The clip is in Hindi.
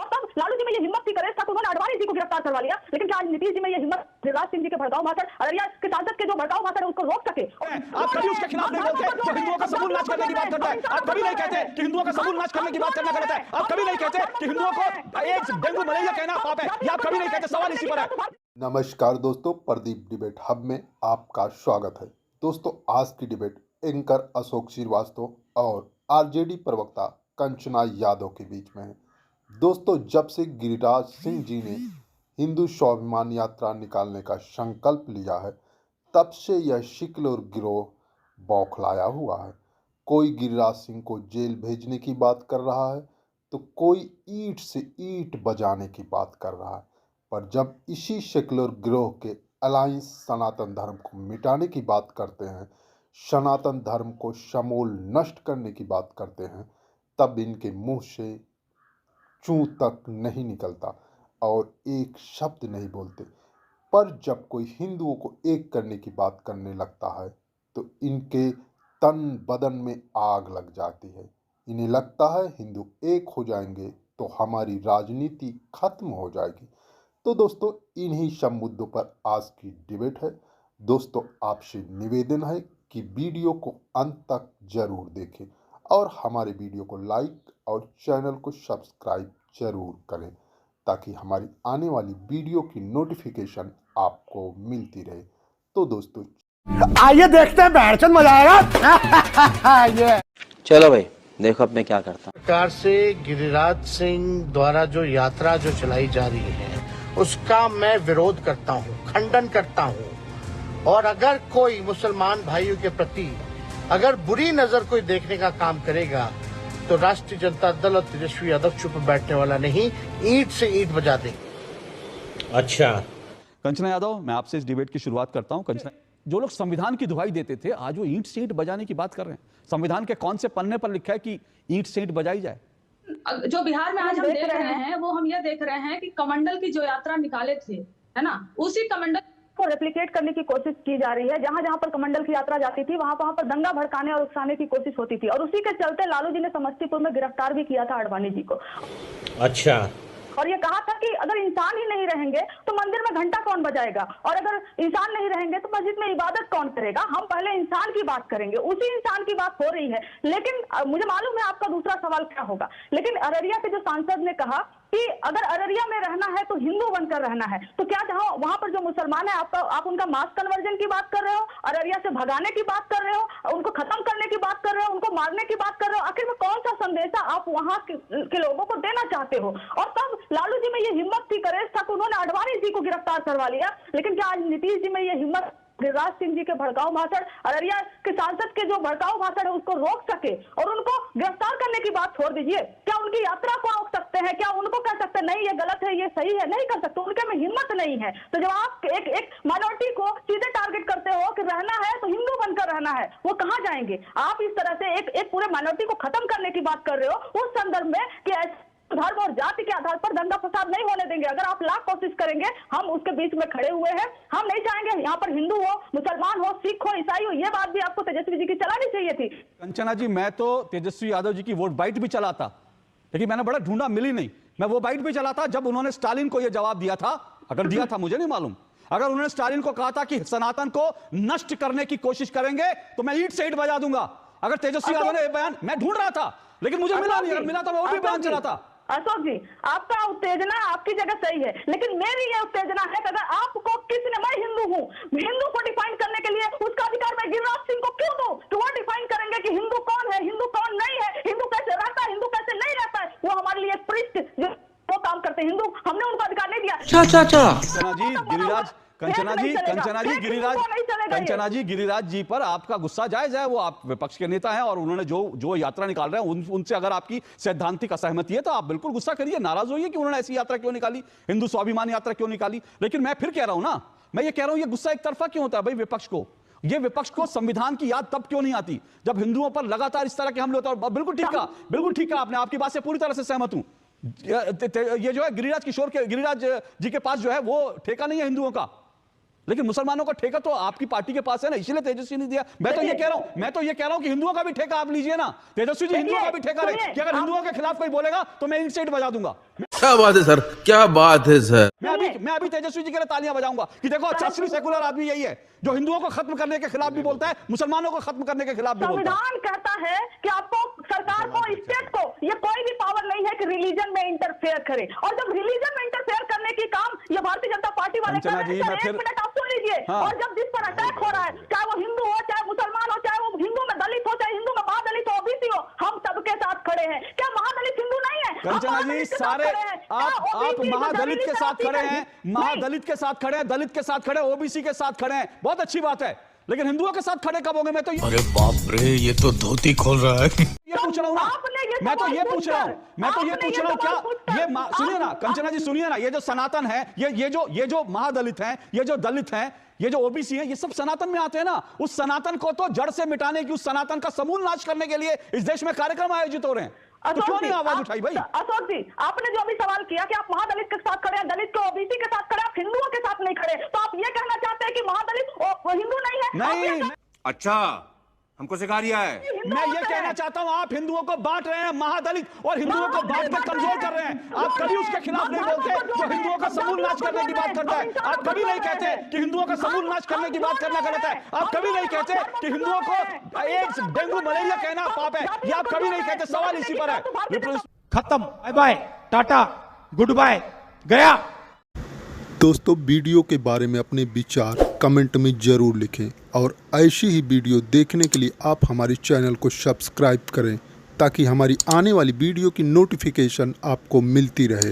और तब लालू जी में ये हिम्मत थी, करेज था तो उन्होंने अडवाणी जी को गिरफ्तार करवा लिया। लेकिन क्या आज नीतीश जी में ये हिम्मत गिरिराज सिंह जी के भड़काऊ भाषण, अररिया के सांसद के जो भड़काऊ भाषण है उसको रोक सके? आप कभी उसके खिलाफ नहीं बोलते कि हिंदुओं का समूल नाच करने की बात करता है। आप कभी नहीं कहते कि हिंदुओं का समूल नाच करने की बात करना गलत है। आप कभी नहीं कहते कि हिंदुओं को एड्स, डेंगू, मलेरिया कहना पाप है। ये आप कभी नहीं कहते। सवाल इसी पर है। नमस्कार दोस्तों, प्रदीप डिबेट हब में आपका स्वागत है। दोस्तों, आज की डिबेट एंकर अशोक श्रीवास्तव और आरजेडी प्रवक्ता कंचना यादव के बीच में है। दोस्तों, जब से गिरिराज सिंह जी ने हिंदू स्वाभिमान यात्रा निकालने का संकल्प लिया है, तब से यह शिकलोर गिरोह बौखलाया हुआ है। कोई गिरिराज सिंह को जेल भेजने की बात कर रहा है तो कोई ईंट से ईंट बजाने की बात कर रहा है। पर जब इसी सेक्युलर गिरोह के अलायंस सनातन धर्म को मिटाने की बात करते हैं, सनातन धर्म को समूल नष्ट करने की बात करते हैं, तब इनके मुंह से चूं तक नहीं निकलता और एक शब्द नहीं बोलते। पर जब कोई हिंदुओं को एक करने की बात करने लगता है तो इनके तन बदन में आग लग जाती है। इन्हें लगता है हिंदू एक हो जाएंगे तो हमारी राजनीति खत्म हो जाएगी। तो दोस्तों, इन्हीं सब मुद्दों पर आज की डिबेट है। दोस्तों, आपसे निवेदन है कि वीडियो को अंत तक जरूर देखें और हमारे वीडियो को लाइक और चैनल को सब्सक्राइब जरूर करें ताकि हमारी आने वाली वीडियो की नोटिफिकेशन आपको मिलती रहे। तो दोस्तों, आइए देखते हैं, बैठचंद मजा आएगा। ये चलो भाई, देखो अब मैं क्या करता हूँ। सरकार से गिरिराज सिंह द्वारा जो यात्रा जो चलाई जा रही है उसका मैं विरोध करता हूँ, खंडन करता हूँ। और अगर कोई मुसलमान भाइयों के प्रति अगर बुरी नजर कोई देखने का काम करेगा तो राष्ट्रीय जनता दल और तेजस्वी यादव चुप बैठने वाला नहीं, ईंट से ईंट बजा देंगे। अच्छा, कंचना यादव, मैं आपसे इस डिबेट की शुरुआत करता हूं। कंचना, जो लोग संविधान की दुहाई देते थे, आज वो ईंट से ईंट बजाने की बात कर रहे हैं। संविधान के कौन से पन्ने पर लिखा है कि ईंट से ईंट बजाई जाए? जो बिहार में आज हम देख रहे हैं वो हम ये देख रहे हैं कि कमंडल की जो यात्रा निकाले थे, है ना, उसी कमंडल को रेप्लिकेट करने की कोशिश की जा रही है। जहां जहां पर कमंडल की यात्रा जाती थी वहां पर दंगा भड़काने और उकसाने की कोशिश होती थी और उसी के चलते लालू जी ने समस्तीपुर में गिरफ्तार भी किया था अडवाणी जी को। अच्छा, और ये कहा था कि अगर इंसान ही नहीं रहेंगे तो मंदिर में घंटा कौन बजाएगा, और अगर इंसान नहीं रहेंगे तो मस्जिद में इबादत कौन करेगा। हम पहले इंसान की बात करेंगे, उसी इंसान की बात हो रही है। लेकिन मुझे मालूम है आपका दूसरा सवाल क्या होगा, लेकिन अररिया के जो सांसद ने कहा कि अगर अररिया में रहना है तो हिंदू बनकर रहना है, तो क्या जहां वहां पर जो मुसलमान है आप उनका मास कन्वर्जन की बात कर रहे हो, अररिया से भगाने की बात कर रहे हो, उनको खत्म करने की बात कर रहे हो, उनको मारने की बात कर रहे हो। आखिर में कौन सा संदेशा आप वहां के लोगों को देना चाहते हो? और तब लालू जी में ये हिम्मत थी, करेज था तो उन्होंने अडवाणी जी को गिरफ्तार करवा लिया। लेकिन क्या आज नीतीश जी में ये हिम्मत गिरिराज सिंह जी के भड़काऊ भाषण, अररिया के सांसद के जो भड़काऊ भाषण है उसको रोक सके और उनको गिरफ्तार करने की बात छोड़ दीजिए, क्या उनकी यात्रा को रोक सकते हैं? क्या उनको कह सकते हैं नहीं ये गलत है ये सही है? नहीं कर सकते, उनके में हिम्मत नहीं है। तो जब आप एक माइनॉरिटी को सीधे टारगेट करते हो कि रहना है तो हिंदू बनकर रहना है, वो कहाँ जाएंगे? आप इस तरह से एक पूरे माइनॉरिटी को खत्म करने की बात कर रहे हो उस संदर्भ में कि धर्म और जाति के आधार पर दंगा फसाद नहीं होने देंगे। अगर आप लाख कोशिश करेंगे, हम उसके बीच में खड़े हुए हैं। हम नहीं चाहेंगे यहाँ पर हिंदू हो, मुसलमान हो, सिख हो, ईसाई हो। ये बात भी आपको तेजस्वी जी की चलानी चाहिए थी। कंचना जी, मैं तो तेजस्वी यादव जी की वोट बाइट भी चलाता, लेकिन मैंने बड़ा ढूंढा, मिली नहीं। मैं वो बाइट भी चलाता जब उन्होंने स्टालिन को यह जवाब दिया था, अगर दिया था मुझे नहीं मालूम। अगर उन्होंने स्टालिन को कहा था कि सनातन को नष्ट करने की कोशिश करेंगे तो मैं ईंट से ईंट बजा दूंगा, अगर तेजस्वी यादव ने बयान, मैं ढूंढ रहा था लेकिन मुझे मिला नहीं। अगर मिला तो मैं वो भी बयान चलाता। अशोक जी, आपका उत्तेजना आपकी जगह सही है, लेकिन मेरी ये उत्तेजना है कि अगर आपको किसी ने, मैं हिंदू हूँ, हिंदू को डिफाइन करने के लिए उसका अधिकार मैं गिरिराज सिंह को क्यों दूं? तो वो डिफाइन करेंगे कि हिंदू कौन है, हिंदू कौन नहीं है, हिंदू कैसे रहता है, हिंदू कैसे नहीं रहता है। वो हमारे लिए पृष्ठ जो वो काम करते हैं हिंदू, हमने उनको अधिकार नहीं दिया। कंचना जी, गिरिराज जी पर आपका गुस्सा जायज है, वो आप विपक्ष के नेता हैं और उन्होंने जो यात्रा निकाल रहे हैं उनसे अगर आपकी सैद्धांतिक असहमति है तो आप बिल्कुल गुस्सा करिए, नाराज होइए कि उन्होंने ऐसी यात्रा क्यों निकाली, हिंदू स्वाभिमान यात्रा क्यों निकाली। लेकिन मैं फिर कह रहा हूं ना, मैं ये कह रहा हूं, ये गुस्सा एक तरफा क्यों होता है भाई? विपक्ष को संविधान की याद तब क्यों नहीं आती जब हिंदुओं पर लगातार इस तरह के हमले होते हैं? बिल्कुल ठीक है, आपने, आपकी बात से पूरी तरह से सहमत हूं। ये जो है गिरिराज जी के पास जो है वो ठेका नहीं है हिंदुओं का, लेकिन मुसलमानों का ठेका तो आपकी पार्टी के पास है ना, इसीलिए तेजस्वी ने दिया। मैं तो ये कह रहा हूं कि हिंदुओं का भी ठेका आप लीजिए ना। तेजस्वी जी, हिंदुओं का भी ठेका रहे कि अगर हिंदुओं के खिलाफ कोई बोलेगा तो मैं ईंट से ईंट बजा दूंगा। क्या बात है सर, क्या बात है सर। मैं अभी तेजस्वी जी के लिए तालियां बजाऊंगा कि देखो असली सेकुलर आदमी यही है जो हिंदुओं को खत्म करने के खिलाफ भी बोलता है, मुसलमानों को खत्म करने के खिलाफ भी बोलता है। संविधान कहता है कि आपको सरकार को, स्टेट को ये कोई भी पावर नहीं है कि रिलीजन में इंटरफेयर करे, और जब रिलीजन में इंटरफेयर करने की काम ये भारतीय जनता पार्टी वाले कर रहे हैं, एक मिनट आप सुन लीजिए। और जब जिस पर अटैक हो रहा है, चाहे वो हिंदू हो, चाहे मुसलमान हो, चाहे वो हिंदू में दलित हो, चाहे हिंदू में महादलित हो, ओबीसी हो, हम सबके साथ खड़े हैं। क्या महादलित हिंदू नहीं है? कंचना जी, सारे आप महादलित के साथ खड़े हैं, महादलित के साथ खड़े हैं, दलित के साथ खड़े हैं, ओबीसी के साथ खड़े हैं, बहुत अच्छी बात है, लेकिन हिंदुओं के साथ खड़े कब होंगे? मैं तो अरे बाप रे, ये तो धोती खोल रहा है। ये पूछ रहा हूँ ना, मैं तो ये पूछ रहा हूँ क्या ये सुनिए ना कंचना जी, सुनिए ना, ये जो सनातन है, ये जो महादलित हैं, ये जो दलित हैं, ये जो ओबीसी हैं, ये सब सनातन में आते हैं ना। उस सनातन को तो जड़ से मिटाने की, उस सनातन का समूल नाश करने के लिए इस देश में कार्यक्रम आयोजित हो रहे हैं, तो क्यों नहीं आवाज उठाई भाई? अशोक जी, आपने जो अभी सवाल किया कि आप महादलित के साथ खड़े हैं, दलित के, ओबीसी के साथ खड़े, आप हिंदुओं के साथ नहीं खड़े, तो आप ये कहना चाहते हैं कि महादलित हिंदू नहीं है? नहीं, अच्छा, हमको सिखा रिया है। मैं ये कहना चाहता हूं, आप हिंदुओं को बांट रहे हैं, महादलित और हिंदुओं को बांट कर कमजोर कर रहे हैं। आप कभी उसके खिलाफ नहीं बोलते जो हिंदुओं का समूल नाश करने की बात करता है। आप कभी नहीं कहते कि हिंदुओं का समूल नाश करने की बात करना गलत है। आप कभी नहीं कहते कि हिंदुओं को एड्स, डेंगू, मलेरिया कहना पाप है। ये आप कभी नहीं कहते। सवाल इसी पर है। खत्म, bye bye, tata, goodbye, गया। दोस्तों, वीडियो के बारे में अपने विचार कमेंट में ज़रूर लिखें और ऐसी ही वीडियो देखने के लिए आप हमारे चैनल को सब्सक्राइब करें ताकि हमारी आने वाली वीडियो की नोटिफिकेशन आपको मिलती रहे।